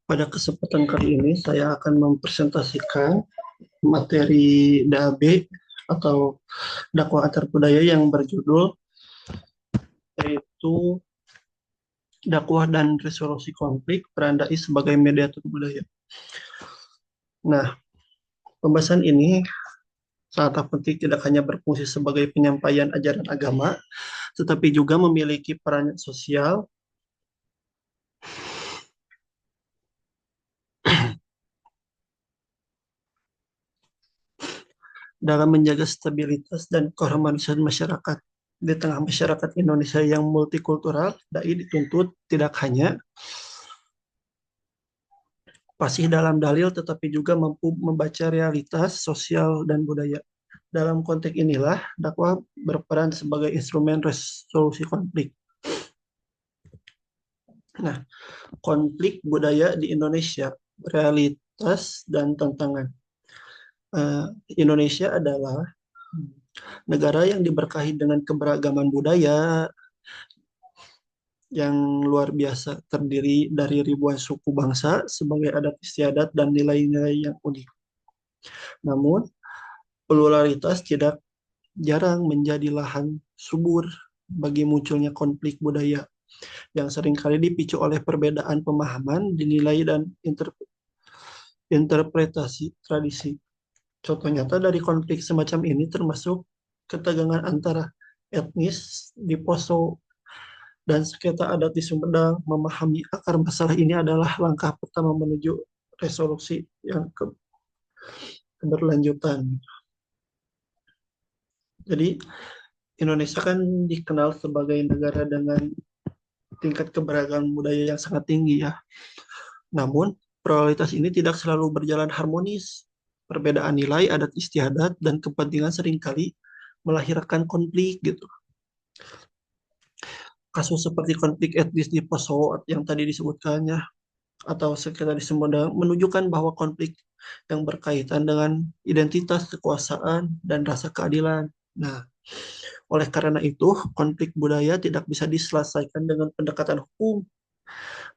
Pada kesempatan kali ini saya akan mempresentasikan materi DAB atau dakwah antar budaya yang berjudul yaitu dakwah dan resolusi konflik peran dai sebagai mediator budaya. Nah, pembahasan ini sangat penting tidak hanya berfungsi sebagai penyampaian ajaran agama, tetapi juga memiliki peran sosial dalam menjaga stabilitas dan keharmonisan masyarakat. Di tengah masyarakat Indonesia yang multikultural, dai dituntut tidak hanya fasih dalam dalil tetapi juga mampu membaca realitas sosial dan budaya. Dalam konteks inilah dakwah berperan sebagai instrumen resolusi konflik. Nah, konflik budaya di Indonesia, realitas dan tantangan. Indonesia adalah negara yang diberkahi dengan keberagaman budaya yang luar biasa, terdiri dari ribuan suku bangsa sebagai adat istiadat dan nilai-nilai yang unik. Namun, pluralitas tidak jarang menjadi lahan subur bagi munculnya konflik budaya yang seringkali dipicu oleh perbedaan pemahaman, dinilai, dan interpretasi tradisi. Contoh nyata dari konflik semacam ini termasuk ketegangan antara etnis di Poso dan sengketa adat di Sumedang. Memahami akar masalah ini adalah langkah pertama menuju resolusi yang keberlanjutan. Jadi Indonesia kan dikenal sebagai negara dengan tingkat keberagaman budaya yang sangat tinggi ya. Namun, prioritas ini tidak selalu berjalan harmonis. Perbedaan nilai, adat istiadat, dan kepentingan seringkali melahirkan konflik gitu. Kasus seperti konflik etnis di Poso yang tadi disebutkannya atau sekitar di Sumedang menunjukkan bahwa konflik yang berkaitan dengan identitas, kekuasaan, dan rasa keadilan. Nah, oleh karena itu, konflik budaya tidak bisa diselesaikan dengan pendekatan hukum,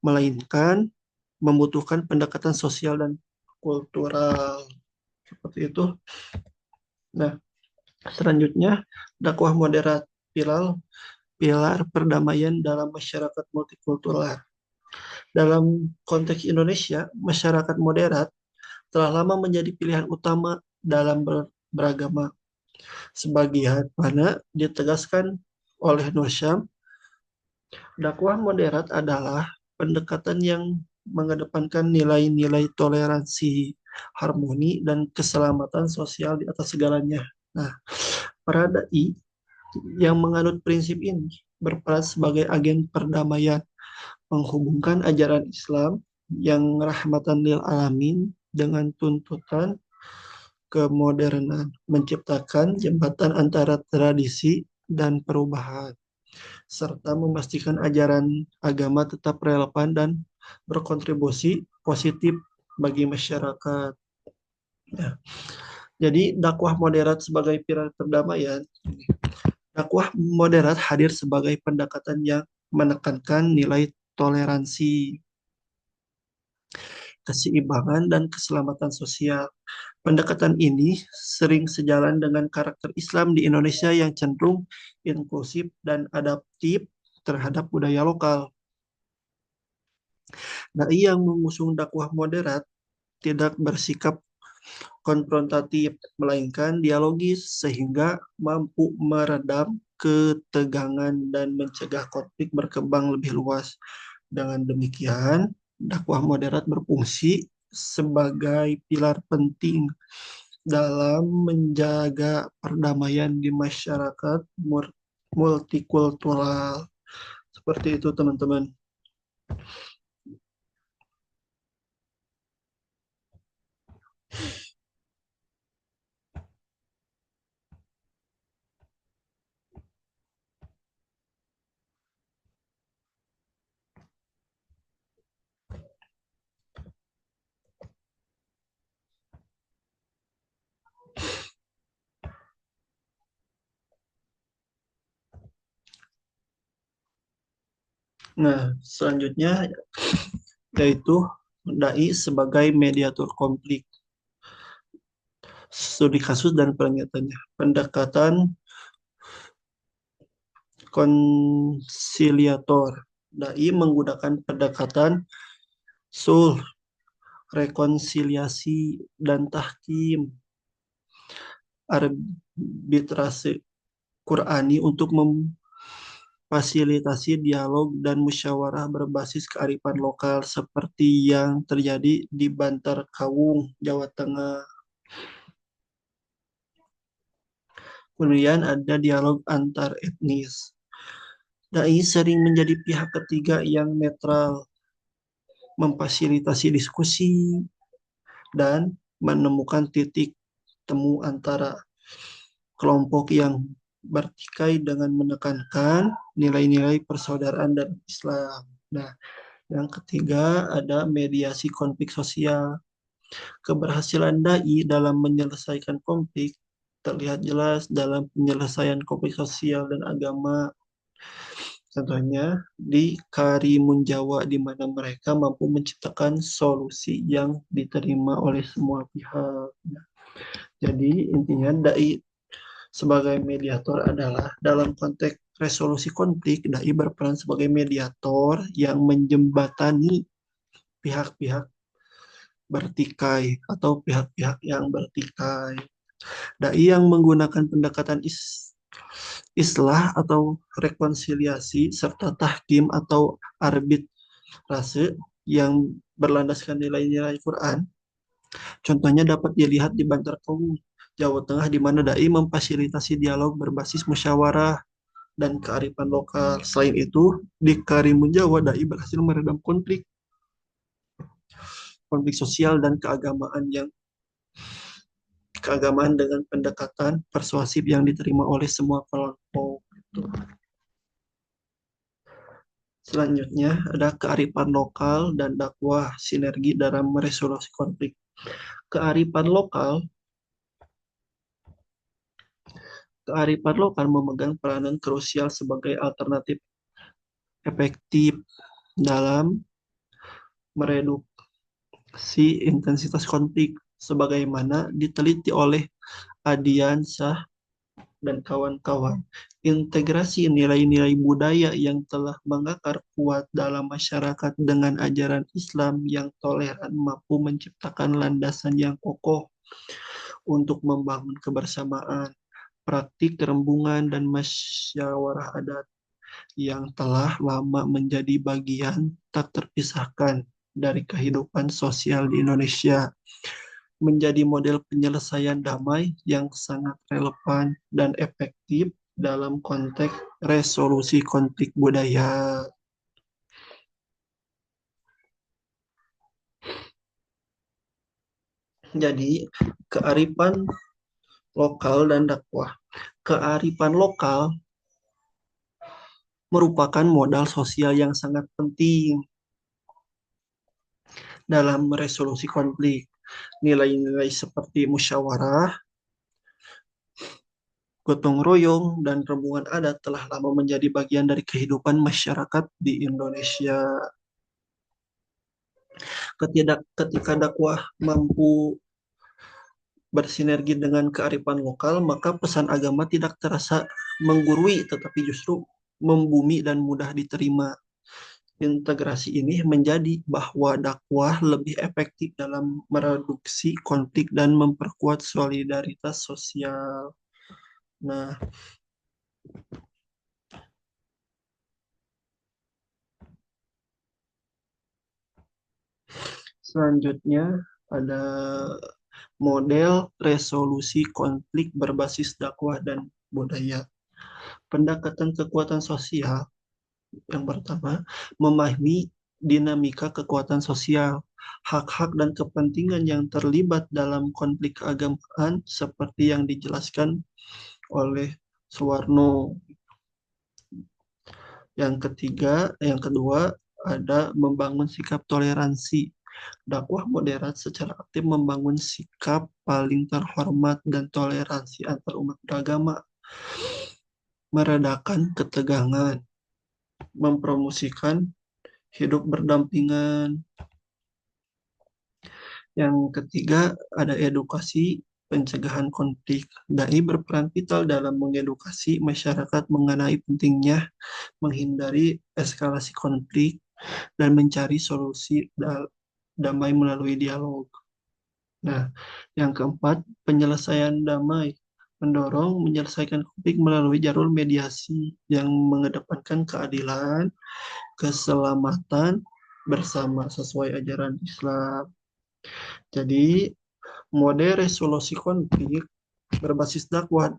melainkan membutuhkan pendekatan sosial dan kultural seperti itu. Nah, selanjutnya dakwah moderat pilar pilar perdamaian dalam masyarakat multikultural. Dalam konteks Indonesia, masyarakat moderat telah lama menjadi pilihan utama dalam beragama. Sebagian mana ditegaskan oleh Nur Syam, dakwah moderat adalah pendekatan yang mengedepankan nilai-nilai toleransi, harmoni, dan keselamatan sosial di atas segalanya. Nah, para dai yang menganut prinsip ini berperan sebagai agen perdamaian, menghubungkan ajaran Islam yang rahmatan lil alamin dengan tuntutan kemodernan, menciptakan jembatan antara tradisi dan perubahan, serta memastikan ajaran agama tetap relevan dan berkontribusi positif bagi masyarakat. Ya. Jadi dakwah moderat sebagai pilar perdamaian. Dakwah moderat hadir sebagai pendekatan yang menekankan nilai toleransi, keseimbangan, dan keselamatan sosial. Pendekatan ini sering sejalan dengan karakter Islam di Indonesia yang cenderung inklusif dan adaptif terhadap budaya lokal. Dai yang mengusung dakwah moderat tidak bersikap konfrontatif, melainkan dialogis sehingga mampu meredam ketegangan dan mencegah konflik berkembang lebih luas. Dengan demikian, dakwah moderat berfungsi sebagai pilar penting dalam menjaga perdamaian di masyarakat multikultural. Seperti itu, teman-teman. Nah, selanjutnya yaitu Dai sebagai mediator konflik, studi kasus dan pernyataannya. Pendekatan konsiliator. Dai menggunakan pendekatan sulh, rekonsiliasi, dan tahkim arbitrase Qur'ani untuk memfasilitasi dialog dan musyawarah berbasis kearifan lokal seperti yang terjadi di Bantar Kawung, Jawa Tengah. Kemudian ada dialog antar etnis. Dai sering menjadi pihak ketiga yang netral, memfasilitasi diskusi, dan menemukan titik temu antara kelompok yang bertikai dengan menekankan nilai-nilai persaudaraan dan Islam. Nah, yang ketiga ada mediasi konflik sosial. Keberhasilan dai dalam menyelesaikan konflik terlihat jelas dalam penyelesaian konflik sosial dan agama. Contohnya di Karimun Jawa di mana mereka mampu menciptakan solusi yang diterima oleh semua pihak. Jadi intinya dai sebagai mediator adalah dalam konteks resolusi konflik, dai berperan sebagai mediator yang menjembatani pihak-pihak bertikai atau pihak-pihak yang bertikai. Dai yang menggunakan pendekatan islah atau rekonsiliasi serta tahkim atau arbitrase yang berlandaskan nilai-nilai Quran. Contohnya dapat dilihat di Bantar Kaung, Jawa Tengah di mana dai memfasilitasi dialog berbasis musyawarah dan kearifan lokal. Selain itu, di Karimun Jawa dai berhasil meredam konflik konflik sosial dan keagamaan dengan pendekatan persuasif yang diterima oleh semua kelompok. Selanjutnya ada kearifan lokal dan dakwah sinergi dalam resolusi konflik. Kearifan lokal Kearifan lokal memegang peranan krusial sebagai alternatif efektif dalam mereduksi intensitas konflik, sebagaimana diteliti oleh Adian Shah dan kawan-kawan. Integrasi nilai-nilai budaya yang telah mengakar kuat dalam masyarakat dengan ajaran Islam yang toleran mampu menciptakan landasan yang kokoh untuk membangun kebersamaan, praktik kerembungan dan musyawarah adat yang telah lama menjadi bagian tak terpisahkan dari kehidupan sosial di Indonesia, menjadi model penyelesaian damai yang sangat relevan dan efektif dalam konteks resolusi konflik budaya. Jadi, kearifan lokal dan dakwah. Kearifan lokal merupakan modal sosial yang sangat penting dalam resolusi konflik. Nilai-nilai seperti musyawarah, gotong royong, dan rembungan adat telah lama menjadi bagian dari kehidupan masyarakat di Indonesia. Ketika dakwah mampu bersinergi dengan kearifan lokal, maka pesan agama tidak terasa menggurui, tetapi justru membumi dan mudah diterima. Integrasi ini menjadi bahwa dakwah lebih efektif dalam mereduksi konflik dan memperkuat solidaritas sosial. Nah, selanjutnya ada model resolusi konflik berbasis dakwah dan budaya. Pendekatan kekuatan sosial yang pertama, memahami dinamika kekuatan sosial, hak-hak dan kepentingan yang terlibat dalam konflik keagamaan seperti yang dijelaskan oleh Suwarno. Yang kedua ada membangun sikap toleransi. Dakwah moderat secara aktif membangun sikap paling terhormat dan toleransi antar umat beragama, meredakan ketegangan, mempromosikan hidup berdampingan, Yang ketiga, ada edukasi pencegahan konflik. Dai berperan vital dalam mengedukasi masyarakat mengenai pentingnya menghindari eskalasi konflik dan mencari solusi damai melalui dialog. Nah, yang keempat, penyelesaian damai. Mendorong menyelesaikan konflik melalui jalur mediasi yang mengedepankan keadilan, keselamatan bersama sesuai ajaran Islam. Jadi, mode resolusi konflik berbasis dakwah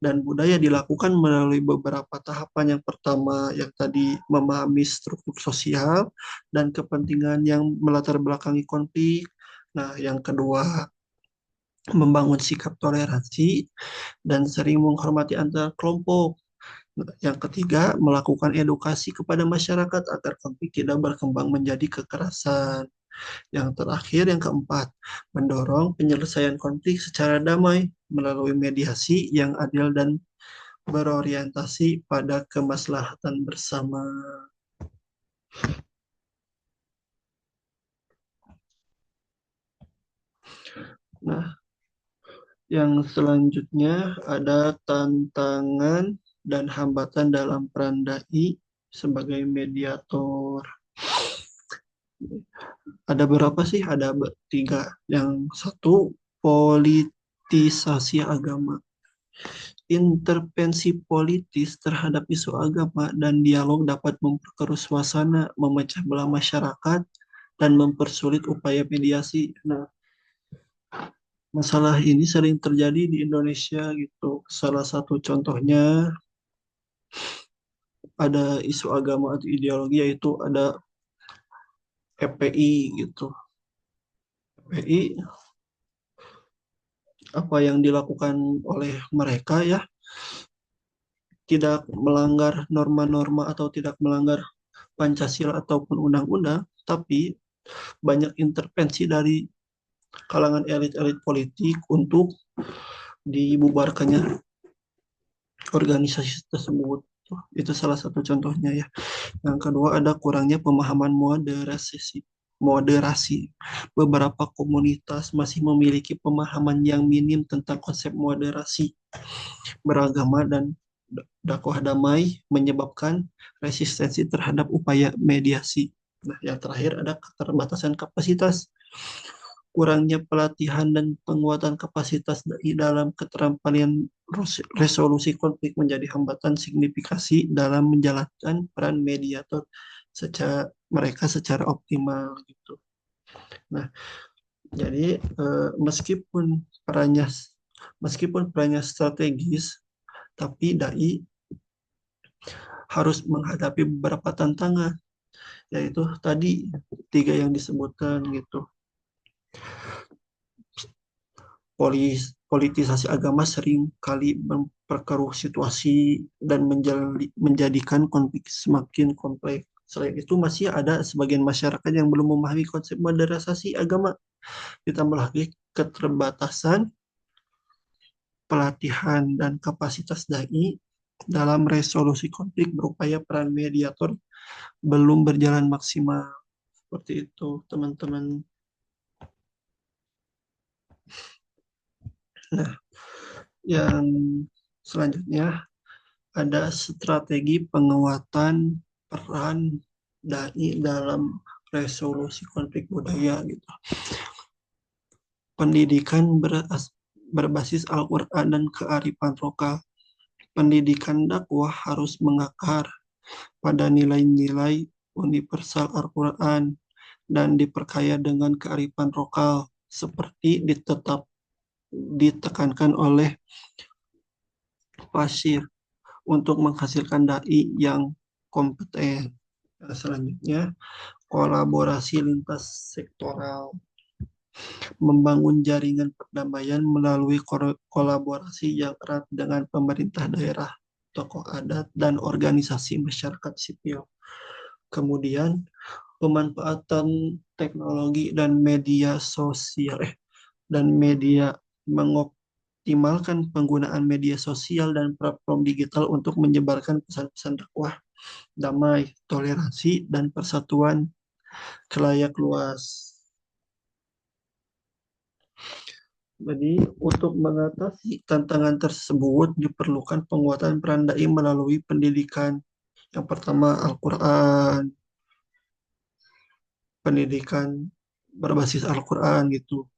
dan budaya dilakukan melalui beberapa tahapan. Yang pertama, yang tadi memahami struktur sosial dan kepentingan yang melatar belakangi konflik. Nah, yang kedua, membangun sikap toleransi dan sering menghormati antar kelompok. Yang ketiga, melakukan edukasi kepada masyarakat agar konflik tidak berkembang menjadi kekerasan. Yang terakhir, yang keempat, mendorong penyelesaian konflik secara damai melalui mediasi yang adil dan berorientasi pada kemaslahatan bersama. Nah, yang selanjutnya ada tantangan dan hambatan dalam peran dai sebagai mediator. Ada berapa sih? Ada tiga. Yang satu, politisasi agama. Intervensi politis terhadap isu agama dan dialog dapat memperkeruh suasana, memecah belah masyarakat, dan mempersulit upaya mediasi. Nah, masalah ini sering terjadi di Indonesia gitu. Salah satu contohnya ada isu agama atau ideologi, yaitu ada FPI gitu. FPI, apa yang dilakukan oleh mereka ya, tidak melanggar norma-norma atau tidak melanggar Pancasila ataupun undang-undang, tapi banyak intervensi dari kalangan elit-elit politik untuk dibubarkannya organisasi tersebut. Itu salah satu contohnya ya. Yang kedua, ada kurangnya pemahaman moderasi. Moderasi. Beberapa komunitas masih memiliki pemahaman yang minim tentang konsep moderasi beragama dan dakwah damai, menyebabkan resistensi terhadap upaya mediasi. Nah, yang terakhir ada keterbatasan kapasitas. Kurangnya pelatihan dan penguatan kapasitas dai dalam keterampilan resolusi konflik menjadi hambatan signifikasi dalam menjalankan peran mediator secara optimal gitu. Nah, jadi meskipun perannya strategis, tapi dai harus menghadapi beberapa tantangan, yaitu tadi tiga yang disebutkan gitu. Politisasi agama sering kali memperkeruh situasi dan menjadikan konflik semakin kompleks. Selain itu, masih ada sebagian masyarakat yang belum memahami konsep modernisasi agama. Ditambah lagi keterbatasan pelatihan dan kapasitas dai dalam resolusi konflik, berupaya peran mediator belum berjalan maksimal. Seperti itu, teman-teman. Nah, yang selanjutnya ada strategi penguatan peran dai dalam resolusi konflik budaya gitu. Pendidikan berbasis Al-Quran dan kearifan lokal. Pendidikan dakwah harus mengakar pada nilai-nilai universal Al-Quran dan diperkaya dengan kearifan lokal seperti ditekankan oleh Pasir untuk menghasilkan dai yang kompeten. Selanjutnya, kolaborasi lintas sektoral, membangun jaringan perdamaian melalui kolaborasi yang erat dengan pemerintah daerah, tokoh adat, dan organisasi masyarakat sipil. Kemudian, pemanfaatan teknologi dan media sosial dan media mengoptimalkan penggunaan media sosial dan platform digital untuk menyebarkan pesan-pesan dakwah, damai, toleransi, dan persatuan khalayak luas. Jadi, untuk mengatasi tantangan tersebut diperlukan penguatan peran dai melalui pendidikan. Yang pertama, Al-Quran, pendidikan berbasis Al-Quran gitu.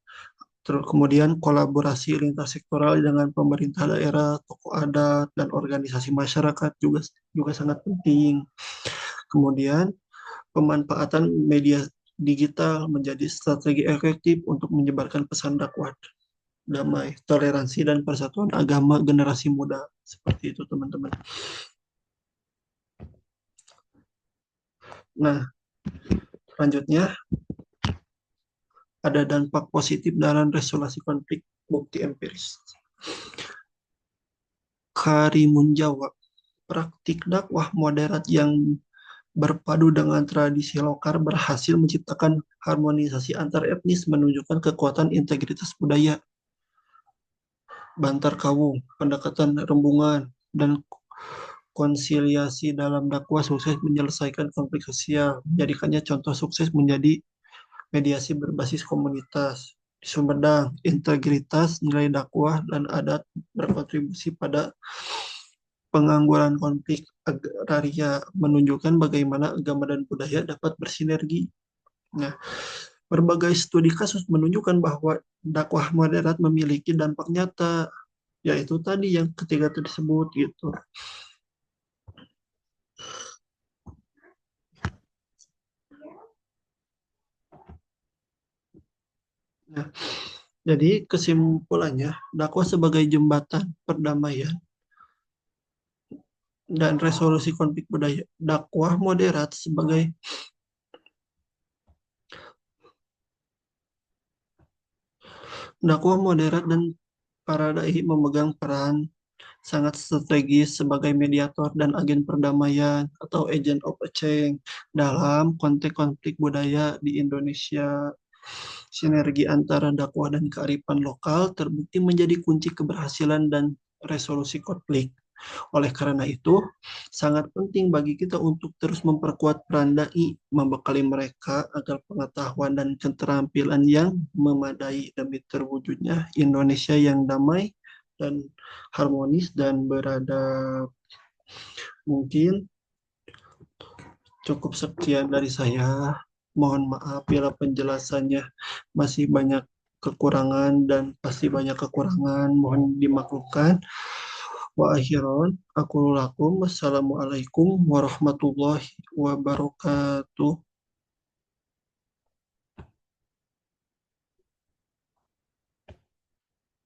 Terus kemudian kolaborasi lintas sektoral dengan pemerintah daerah, tokoh adat, dan organisasi masyarakat juga juga sangat penting. Kemudian pemanfaatan media digital menjadi strategi efektif untuk menyebarkan pesan dakwah damai, toleransi, dan persatuan agama generasi muda. Seperti itu, teman-teman. Nah, selanjutnya ada dampak positif dalam resolusi konflik bukti empiris. Karimun Jawa, praktik dakwah moderat yang berpadu dengan tradisi lokal berhasil menciptakan harmonisasi antar etnis menunjukkan kekuatan integritas budaya. Bantar Kawung, pendekatan rembungan, dan konsiliasi dalam dakwah sukses menyelesaikan konflik sosial, menjadikannya contoh sukses menjadi mediasi berbasis komunitas. Di Sumedang, integritas, nilai dakwah, dan adat berkontribusi pada pengangguran konflik agraria, menunjukkan bagaimana agama dan budaya dapat bersinergi. Nah, berbagai studi kasus menunjukkan bahwa dakwah moderat memiliki dampak nyata, yaitu tadi yang ketiga tersebut gitu. Nah, jadi kesimpulannya, dakwah sebagai jembatan perdamaian dan resolusi konflik budaya. Dakwah moderat dan para dai memegang peran sangat strategis sebagai mediator dan agen perdamaian atau agent of change dalam konteks konflik budaya di Indonesia. Sinergi antara dakwah dan kearifan lokal terbukti menjadi kunci keberhasilan dan resolusi konflik. Oleh karena itu, sangat penting bagi kita untuk terus memperkuat peran dai, membekali mereka agar pengetahuan dan keterampilan yang memadai demi terwujudnya Indonesia yang damai dan harmonis dan beradab. Mungkin cukup sekian dari saya. Mohon maaf bila penjelasannya masih banyak kekurangan dan pasti banyak kekurangan. Mohon dimaklumkan. Wa akhiran, aku lakum. Wassalamualaikum warahmatullahi wabarakatuh.